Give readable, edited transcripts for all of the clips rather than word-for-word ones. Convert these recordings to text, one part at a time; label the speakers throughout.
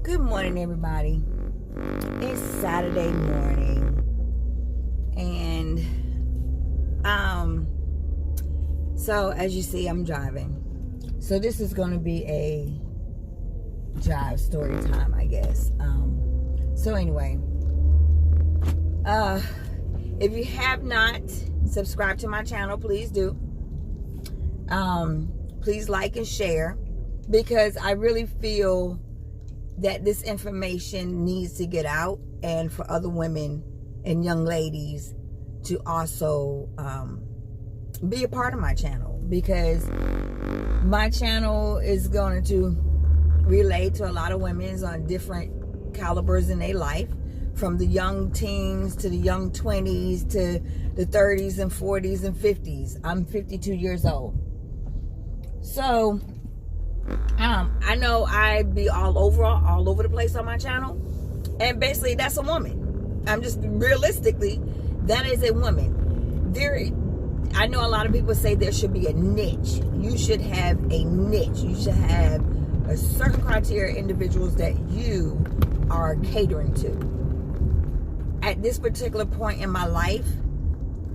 Speaker 1: Good morning, everybody. It's Saturday morning, and so as you see, I'm driving. So this is going to be a drive story time, I guess. So anyway, if you have not subscribed to my channel, please do. Please like and share, because I really feel that this information needs to get out, and for other women and young ladies to also be a part of my channel, because my channel is going to relate to a lot of women on different calibers in their life, from the young teens to the young 20s to the 30s and 40s and 50s. I'm 52 years old. So I know I be all over the place on my channel, and basically that's a woman. I'm just realistically, that is a woman. I know a lot of people say there should be a niche. You should have a niche. You should have a certain criteria individuals that you are catering to. At this particular point in my life,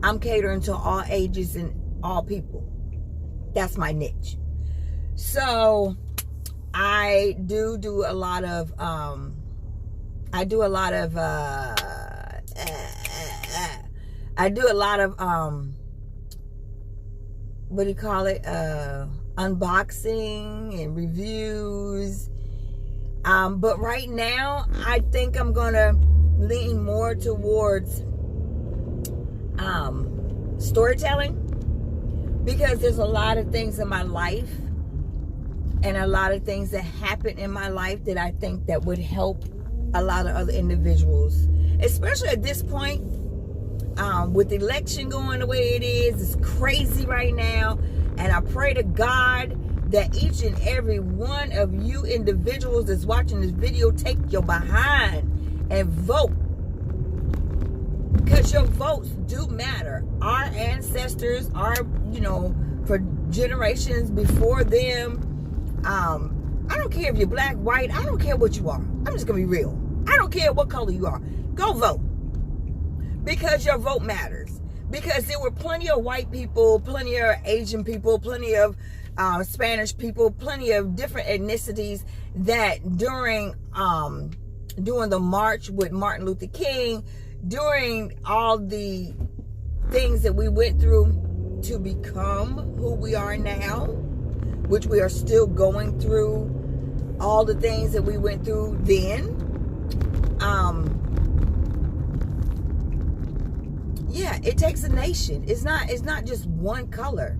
Speaker 1: I'm catering to all ages and all people. That's my niche. So I do a lot of what do you call it, unboxing and reviews, but right now I think I'm gonna lean more towards storytelling, because there's a lot of things in my life and a lot of things that happen in my life that I think that would help a lot of other individuals, especially at this point, with the election going the way it is. It's crazy right now, and I pray to God that each and every one of you individuals that's watching this video take your behind and vote, because your votes do matter. Our ancestors are, for generations before them, I don't care if you're black, white, I don't care what you are. I'm just gonna be real. I don't care what color you are. Go vote, because your vote matters. Because there were plenty of white people, plenty of Asian people, plenty of Spanish people, plenty of different ethnicities that during the march with Martin Luther King, during all the things that we went through to become who we are now, which we are still going through, all the things that we went through then. Yeah, it takes a nation. It's not just one color.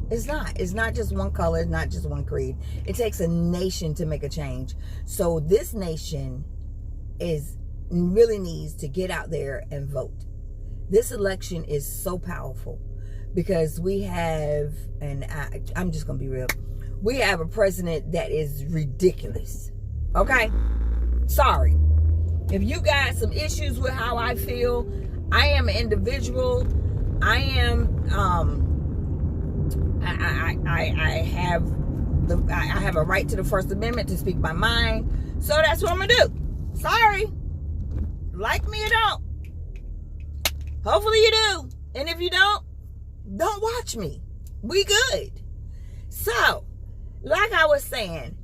Speaker 1: It's not just one color. It's not just one creed. It takes a nation to make a change. So this nation really needs to get out there and vote. This election is so powerful, because we have, and I'm just gonna be real, we have a president that is ridiculous. Okay? Sorry. If you got some issues with how I feel, I am an individual. I am I have a right to the First Amendment to speak my mind. So that's what I'm gonna do. Sorry. Like me or don't. Hopefully you do. And if you don't watch me. We good. So, like I was saying,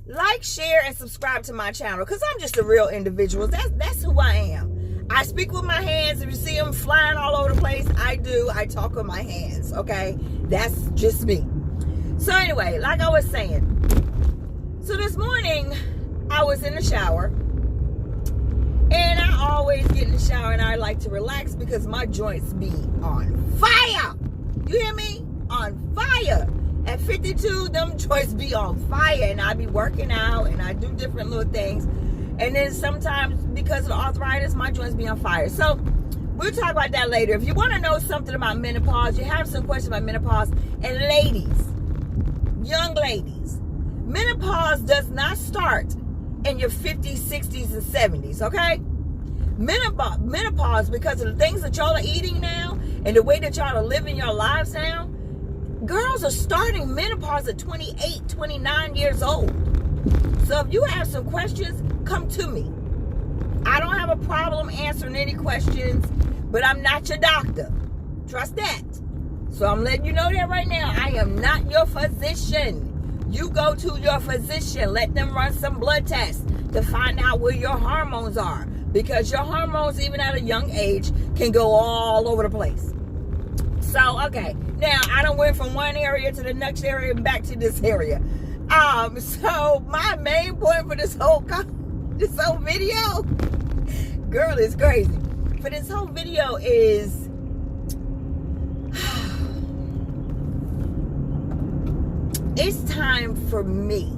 Speaker 1: like, share, and subscribe to my channel, because I'm just a real individual. That's who I am. I speak with my hands. If you see them flying all over the place, I talk with my hands, okay? That's just me. So anyway, like I was saying, so this morning I was in the shower, and I always get in the shower and I like to relax, because my joints be on fire. You hear me? On fire. At 52, them joints be on fire, and I be working out, and I do different little things. And then sometimes, because of the arthritis, my joints be on fire. So we'll talk about that later. If you want to know something about menopause, you have some questions about menopause, and ladies, young ladies, menopause does not start in your 50s, 60s, and 70s, okay? Menopause, because of the things that y'all are eating now and the way that y'all are living your lives now, girls are starting menopause at 28, 29 years old. So So if you have some questions, come to me. I don't have a problem answering any questions, but I'm not your doctor. Trust that. So I'm letting you know that right now. I am not your physician. You go to your physician. Let them run some blood tests to find out where your hormones are. Because your hormones, even at a young age, can go all over the place. So, okay. Now, I done went from one area to the next area and back to this area. So my main point for this whole video, girl, is crazy. For this whole video is, it's time for me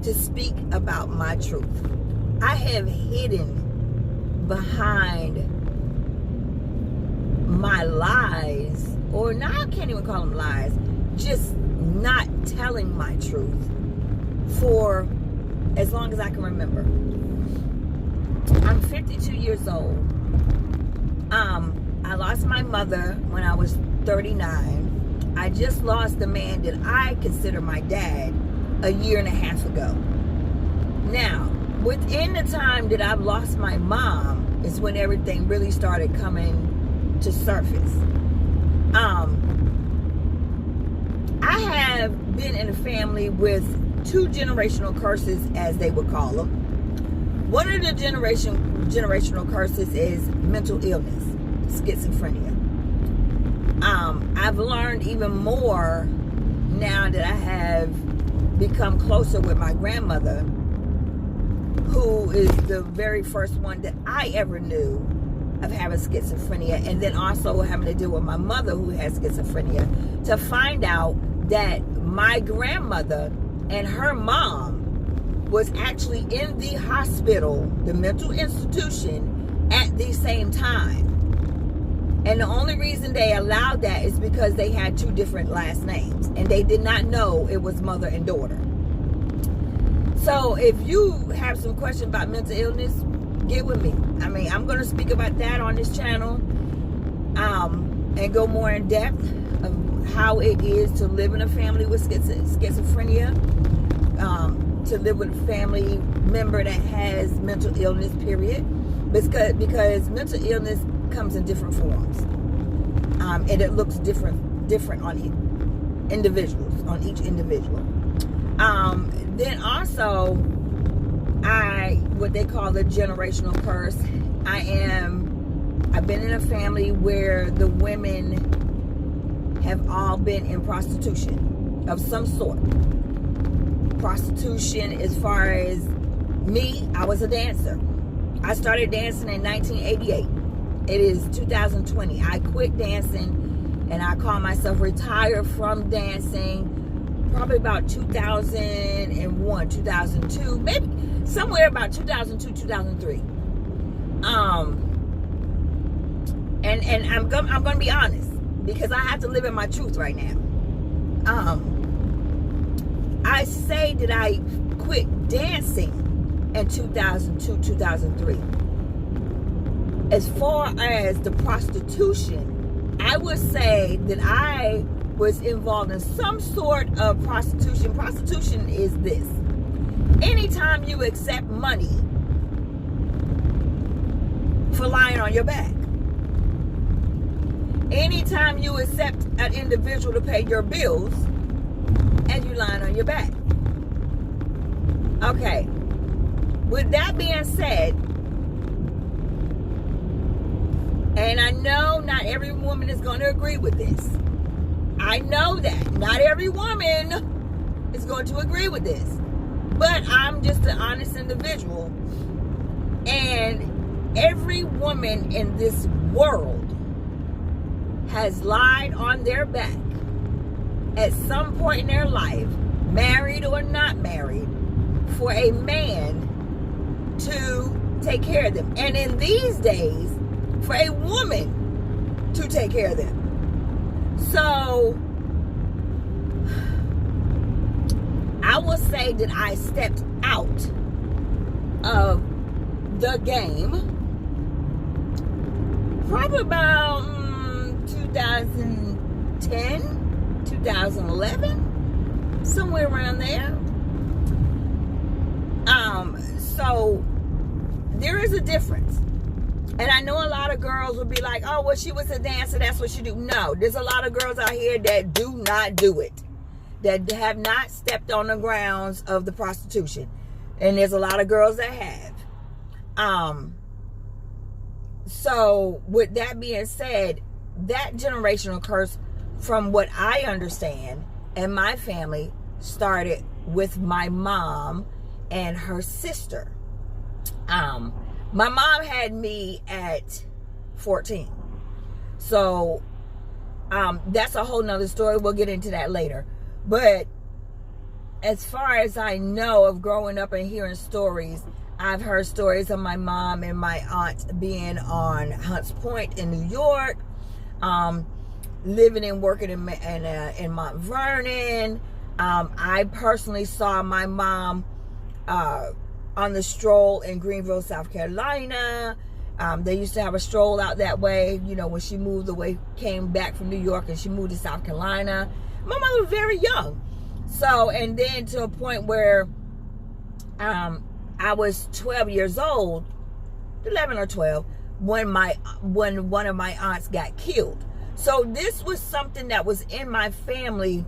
Speaker 1: to speak about my truth. I have hidden behind my lies, or now I can't even call them lies, just not telling my truth for as long as I can remember. I'm 52 years old. I lost my mother when I was 39. I just lost the man that I consider my dad a year and a half ago. Now, within the time that I've lost my mom is when everything really started coming to surface. I have been in a family with 2 generational curses, as they would call them. One of the generational curses is mental illness, schizophrenia. I've learned even more now that I have become closer with my grandmother, who is the very first one that I ever knew of having schizophrenia, and then also having to deal with my mother who has schizophrenia, to find out that my grandmother and her mom was actually in the hospital, the mental institution, at the same time. And the only reason they allowed that is because they had 2 different last names, and they did not know it was mother and daughter. So if you have some questions about mental illness, get with me. I mean, I'm going to speak about that on this channel, and go more in depth of how it is to live in a family with schizophrenia, to live with a family member that has mental illness, period. Because mental illness comes in different forms, and it looks different on individuals, on each individual. Then also, what they call the generational curse. I've been in a family where the women have all been in prostitution of some sort. Prostitution, as far as me, I was a dancer. I started dancing in 1988. It is 2020. I quit dancing, and I call myself retired from dancing probably about 2001, 2002, maybe somewhere about 2002, 2003. And I'm going to be honest, because I have to live in my truth right now. I say that I quit dancing in 2002, 2003. As far as the prostitution, I would say that I was involved in some sort of prostitution. Prostitution is this: anytime you accept money for lying on your back, anytime you accept an individual to pay your bills and you lying on your back. Okay, with that being said, and I know not every woman is going to agree with this. I know that not every woman is going to agree with this. But I'm just an honest individual. And every woman in this world has lied on their back at some point in their life, married or not married, for a man to take care of them. And in these days, for a woman to take care of them. So, I will say that I stepped out of the game probably about 2010, 2011, somewhere around there. So there is a difference. And I know a lot of girls will be like, oh, well, she was a dancer, that's what she do. No, there's a lot of girls out here that do not do it, that have not stepped on the grounds of the prostitution. And there's a lot of girls that have. So with that being said, that generational curse, from what I understand, and my family started with my mom and her sister. My mom had me at 14. So that's a whole nother story. We'll get into that later. But as far as I know of growing up and hearing stories, I've heard stories of my mom and my aunt being on Hunts Point in New York, living and working in Mount Vernon. I personally saw my mom on the stroll in Greenville, South Carolina. They used to have a stroll out that way, you know, when she moved away, came back from New York and she moved to South Carolina. My mom was very young. So, and then to a point where I was 12 years old, 11 or 12, when one of my aunts got killed. So this was something that was in my family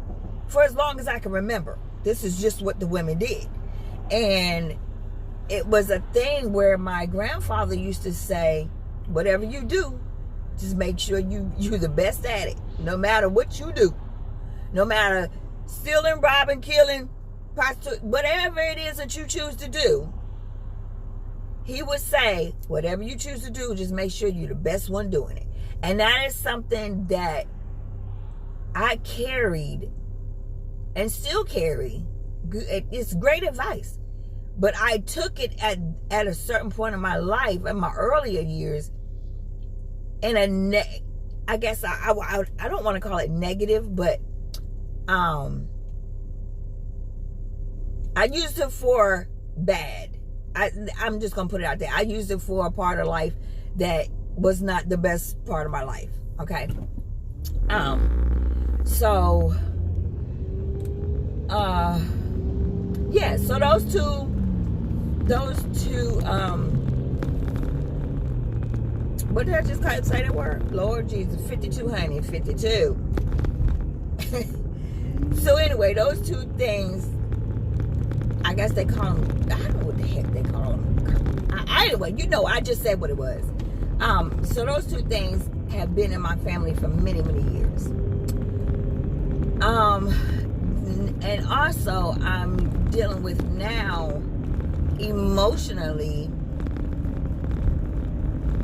Speaker 1: for as long as I can remember. This is just what the women did. And it was a thing where my grandfather used to say, whatever you do, just make sure you're the best at it. No matter what you do. No matter stealing, robbing, killing, prostitute, whatever it is that you choose to do, he would say, whatever you choose to do, just make sure you're the best one doing it. And that is something that I carried and still carry. It's great advice. But I took it at a certain point in my life, in my earlier years, in I guess I don't want to call it negative, but I used it for bad. I'm just going to put it out there. I used it for a part of life that was not the best part of my life. Okay. So, yeah, so those two, what did I just say that word? Lord Jesus, 52, honey, 52. So anyway, those two things, I guess they call them, I don't know what the heck they call them. Anyway, you know, I just said what it was. So those two things have been in my family for many, many years. And also I'm dealing with now emotionally,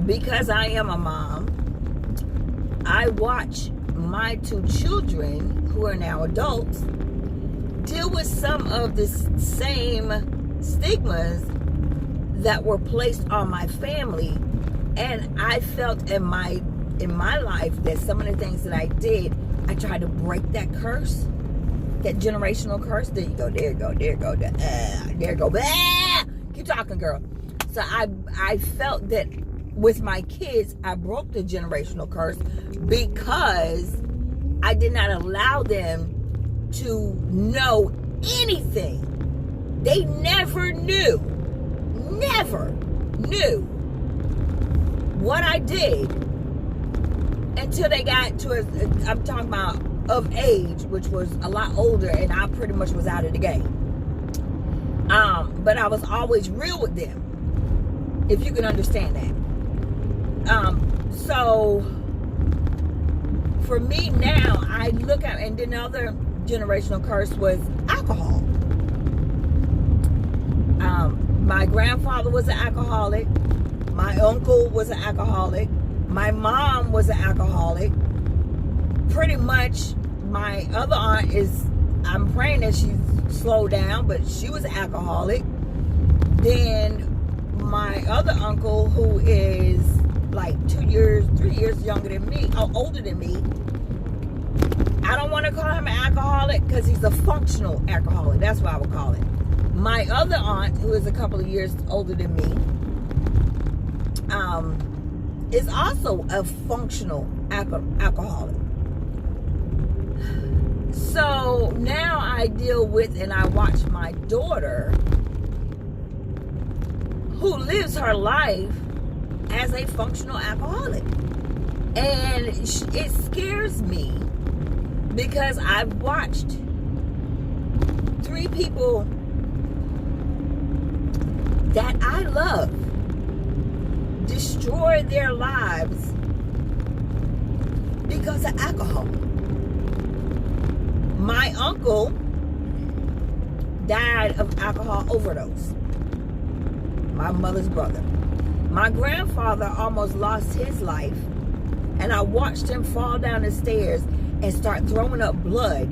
Speaker 1: because I am a mom. I watch my two children, who are now adults, deal with some of the same stigmas that were placed on my family. And I felt in my life that some of the things that I did, I tried to break that curse, that generational curse. There you go, there you go, there you go, there you go. Keep talking, girl. So I felt that with my kids, I broke the generational curse because I did not allow them to know anything. They never knew what I did until they got to I'm talking about of age, which was a lot older, and I pretty much was out of the game. But I was always real with them, if you can understand that. So for me now, I look at, and then another generational curse was alcohol. My grandfather was an alcoholic. My uncle was an alcoholic. My mom was an alcoholic. Pretty much my other aunt I'm praying that she's slowed down, but she was an alcoholic. Then my other uncle, who is like 3 years younger than me, or older than me, I don't want to call him an alcoholic because he's a functional alcoholic. That's what I would call it. My other aunt, who is a couple of years older than me, is also a functional alcoholic. So now I deal with, and I watch my daughter who lives her life as a functional alcoholic. And it scares me because I've watched 3 people that I love destroy their lives because of alcohol. My uncle died of alcohol overdose. My mother's brother. My grandfather almost lost his life, and I watched him fall down the stairs and start throwing up blood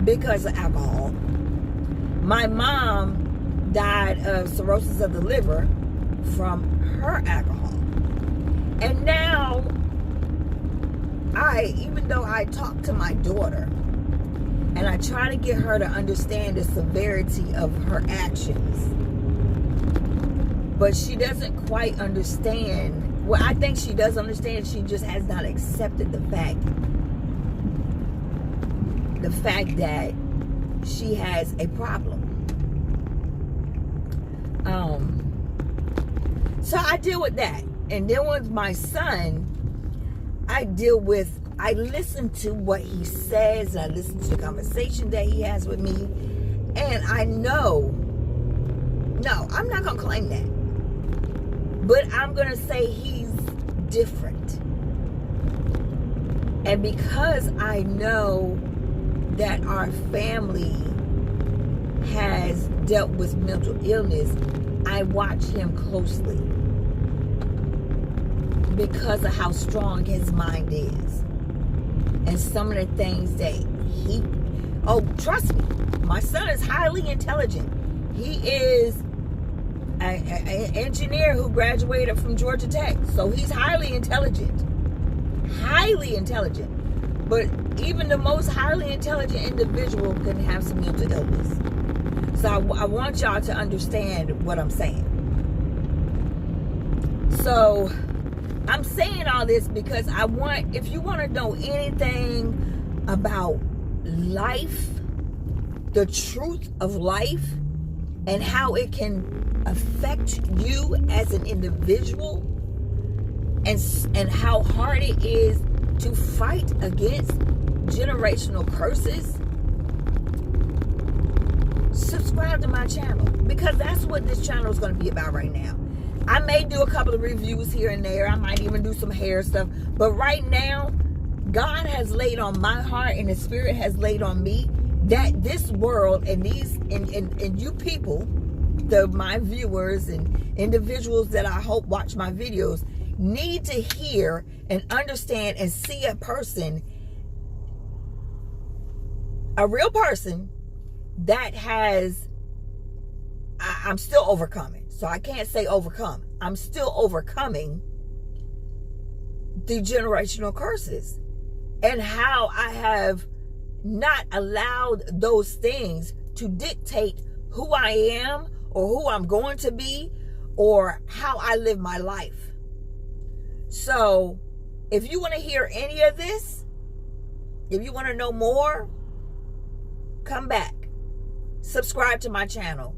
Speaker 1: because of alcohol. My mom died of cirrhosis of the liver from her alcohol. And now, even though I talk to my daughter and I try to get her to understand the severity of her actions, but she doesn't quite understand. Well, I think she does understand. She just has not accepted the fact that she has a problem. So I deal with that. And then with my son, I listen to what he says, and I listen to the conversation that he has with me, and I know, no, I'm not going to claim that, but I'm going to say he's different. And because I know that our family has dealt with mental illness, I watch him closely because of how strong his mind is. And some of the things that trust me, my son is highly intelligent. He is an engineer who graduated from Georgia Tech. So he's highly intelligent. Highly intelligent. But even the most highly intelligent individual can have some mental illness. So I want y'all to understand what I'm saying. So I'm saying all this because if you want to know anything about life, the truth of life, and how it can affect you as an individual, and how hard it is to fight against generational curses, subscribe to my channel, because that's what this channel is going to be about right now. I may do a couple of reviews here and there. I might even do some hair stuff. But right now, God has laid on my heart, and the Spirit has laid on me, that this world and you people, my viewers and individuals that I hope watch my videos, need to hear and understand and see a person, a real person that has, I'm still overcoming. So I can't say overcome. I'm still overcoming the generational curses, and how I have not allowed those things to dictate who I am or who I'm going to be or how I live my life. So if you want to hear any of this, if you want to know more, come back. Subscribe to my channel.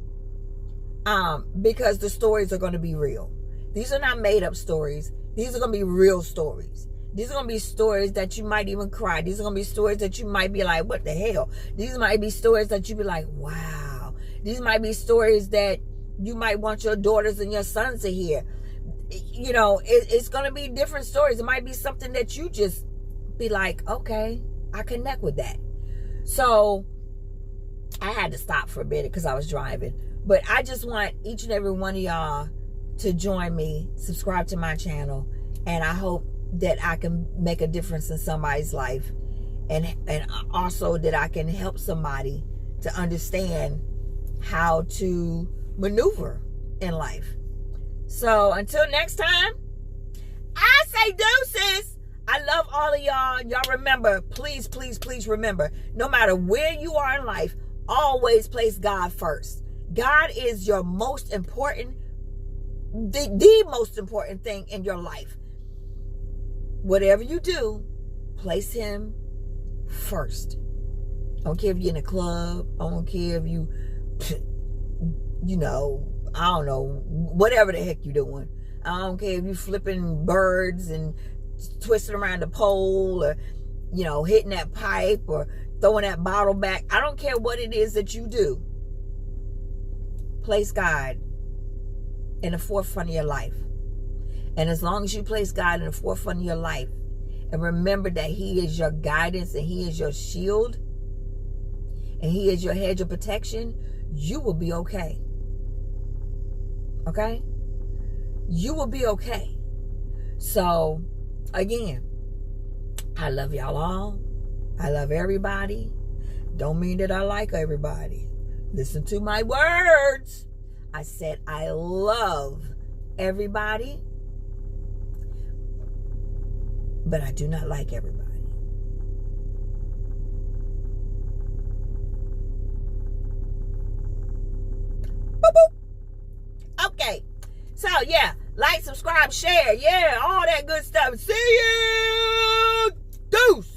Speaker 1: Because the stories are going to be real. These are not made up stories. These are going to be real stories. These are going to be stories that you might even cry. These are going to be stories that you might be like, what the hell? These might be stories that you be like, wow. These might be stories that you might want your daughters and your sons to hear. You know, it's going to be different stories. It might be something that you just be like, okay, I connect with that. So I had to stop for a minute because I was driving. But I just want each and every one of y'all to join me, subscribe to my channel, and I hope that I can make a difference in somebody's life, and also that I can help somebody to understand how to maneuver in life. So until next time, I say deuces. I love all of y'all. Y'all remember, please, please, please remember, no matter where you are in life, always place God first. God is your most important, the most important thing in your life. Whatever you do, place him first. I don't care if you're in a club. I don't care if you I don't know, whatever the heck you're doing. I don't care if you flipping birds and twisting around the pole, or, you know, hitting that pipe or throwing that bottle back. I don't care what it is that you do. Place God in the forefront of your life. And as long as you place God in the forefront of your life, and remember that He is your guidance and He is your shield and He is your hedge of protection, you will be okay. Okay? You will be okay. So, again, I love y'all all. I love everybody. Don't mean that I like everybody. Listen to my words. I said I love everybody, but I do not like everybody. Boop, boop. Okay. So, yeah. Like, subscribe, share. Yeah, all that good stuff. See you. Deuce.